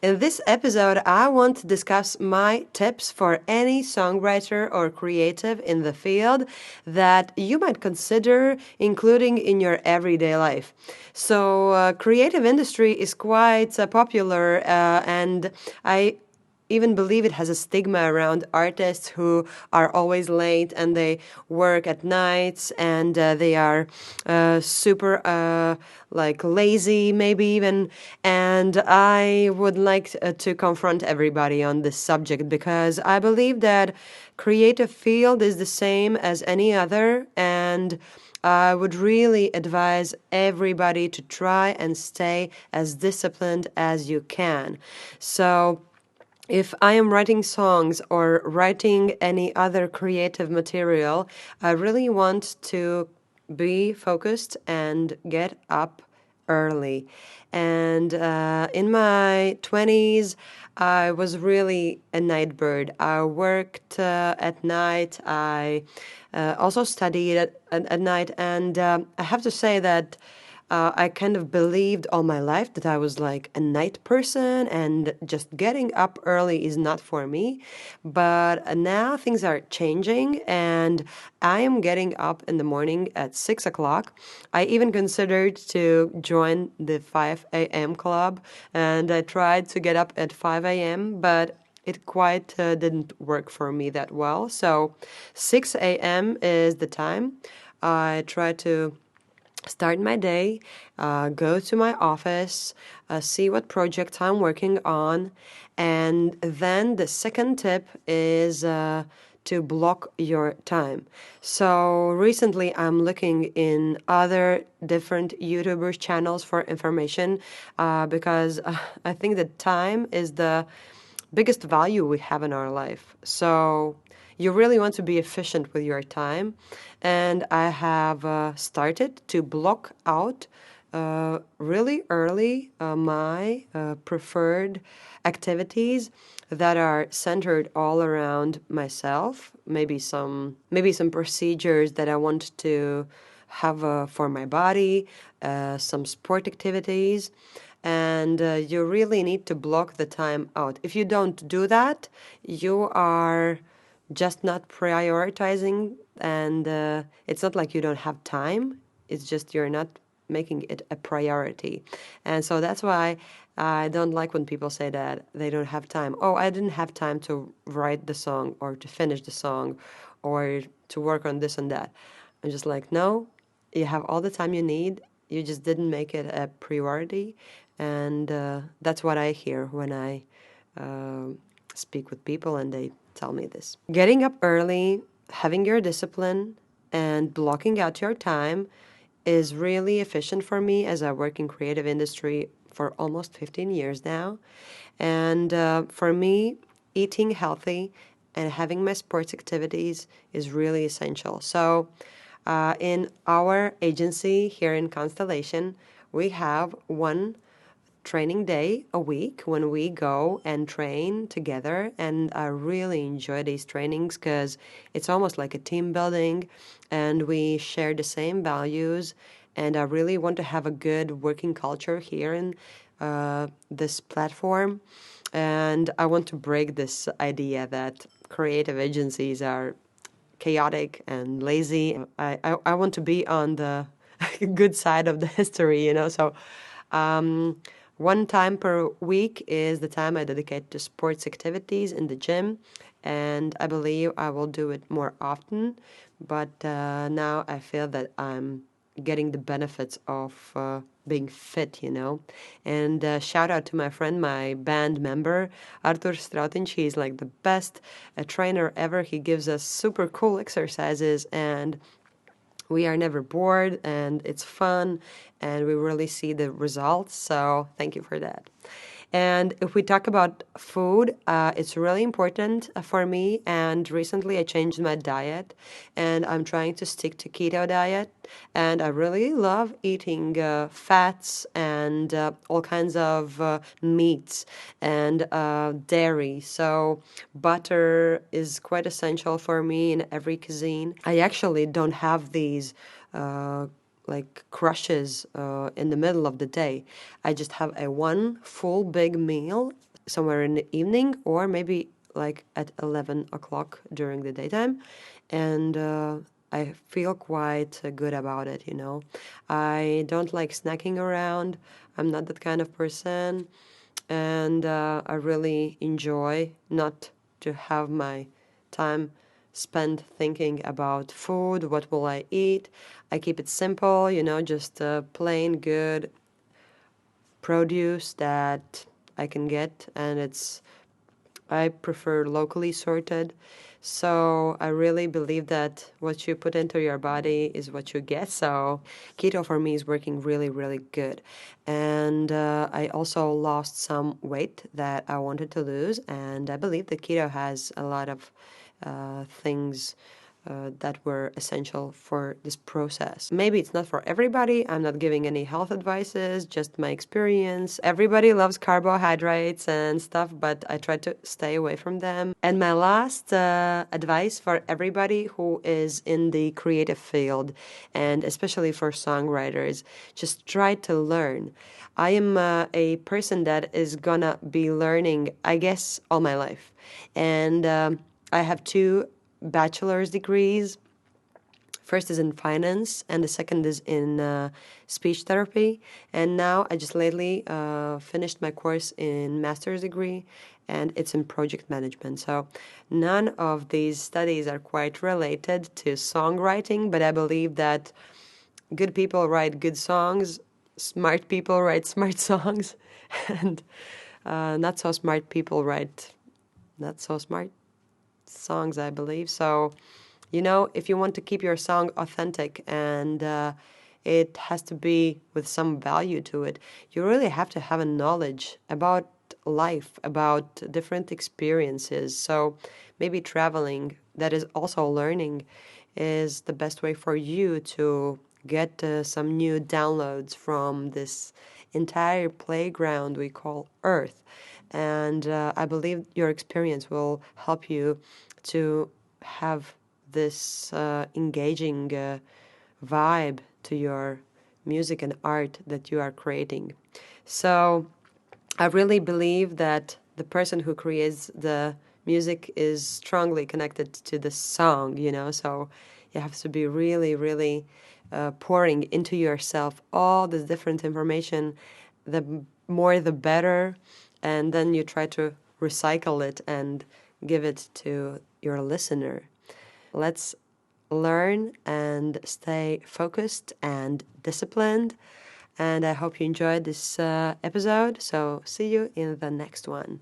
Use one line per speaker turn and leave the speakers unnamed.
In this episode, I want to discuss my tips for any songwriter or creative in the field that you might consider including in your everyday life. So, creative industry is quite popular, and I even believe it has a stigma around artists who are always late and they work at nights and they are super like lazy maybe even. And I would like to confront everybody on this subject because I believe that creative field is the same as any other, and I would really advise everybody to try and stay as disciplined as you can. So if I am writing songs or writing any other creative material, I really want to be focused and get up early. And in my 20s, I was really a night bird. I worked at night. I also studied at night. And I have to say that I kind of believed all my life that I was like a night person and just getting up early is not for me. But now things are changing and I am getting up in the morning at 6 o'clock. I even considered to join the 5 a.m. club and I tried to get up at 5 a.m., but it quite didn't work for me that well. So 6 a.m. is the time. I try to start my day, go to my office, see what projects I'm working on. And then the second tip is to block your time. So recently I'm looking in other different YouTubers channels for information because I think that time is the biggest value we have in our life. So you really want to be efficient with your time. And I have started to block out really early my preferred activities that are centered all around myself. Maybe some procedures that I want to have for my body, some sport activities, and you really need to block the time out. If you don't do that, you are just not prioritizing, and it's not like you don't have time, it's just you're not making it a priority. And so that's why I don't like when people say that they don't have time. Oh, I didn't have time to write the song or to finish the song or to work on this and that. I'm just like, no, you have all the time you need. You just didn't make it a priority. And that's what I hear when I speak with people and they tell me this. Getting up early, having your discipline, and blocking out your time is really efficient for me as I work in creative industry for almost 15 years now. And for me, eating healthy and having my sports activities is really essential. So in our agency here in Constellation, we have one training day a week when we go and train together, and I really enjoy these trainings because it's almost like a team building and we share the same values, and I really want to have a good working culture here in this platform. And I want to break this idea that creative agencies are chaotic and lazy. I want to be on the good side of the history. So one time per week is the time I dedicate to sports activities in the gym, and I believe I will do it more often. But now I feel that I'm getting the benefits of being fit. And shout out to my friend, my band member, Artur Strautiņš. He's like the best trainer ever. He gives us super cool exercises and we are never bored and it's fun and we really see the results. So thank you for that. And if we talk about food, it's really important for me. And recently I changed my diet and I'm trying to stick to keto diet. And I really love eating fats and all kinds of meats and dairy. So butter is quite essential for me in every cuisine. I actually don't have these like crushes in the middle of the day. I just have a one full big meal somewhere in the evening, or maybe like at 11 o'clock during the daytime. And I feel quite good about it, you know. I don't like snacking around. I'm not that kind of person. And I really enjoy not to have my time spent thinking about food, what will I eat. I keep it simple, you know, just plain good produce that I can get, and I prefer locally sorted. So I really believe that what you put into your body is what you get. So keto for me is working really, really good. And I also lost some weight that I wanted to lose. And I believe that keto has a lot of things that were essential for this process. Maybe it's not for everybody. I'm not giving any health advices, just my experience. Everybody loves carbohydrates and stuff, but I try to stay away from them. And my last advice for everybody who is in the creative field, and especially for songwriters, just try to learn. I am a person that is gonna be learning, I guess, all my life. And I have two bachelor's degrees. First is in finance, and the second is in speech therapy. And now I just lately finished my course in master's degree, and it's in project management. So none of these studies are quite related to songwriting, but I believe that good people write good songs, smart people write smart songs, and not so smart people write not so smart songs, I believe. So, you know, if you want to keep your song authentic and it has to be with some value to it, you really have to have a knowledge about life, about different experiences. So maybe traveling, that is also learning, is the best way for you to get some new downloads from this entire playground we call Earth. And I believe your experience will help you to have this engaging vibe to your music and art that you are creating. So I really believe that the person who creates the music is strongly connected to the song, you know, so you have to be really, really pouring into yourself all this different information. The more the better, and then you try to recycle it and give it to your listener. Let's learn and stay focused and disciplined. And I hope you enjoyed this episode. So see you in the next one.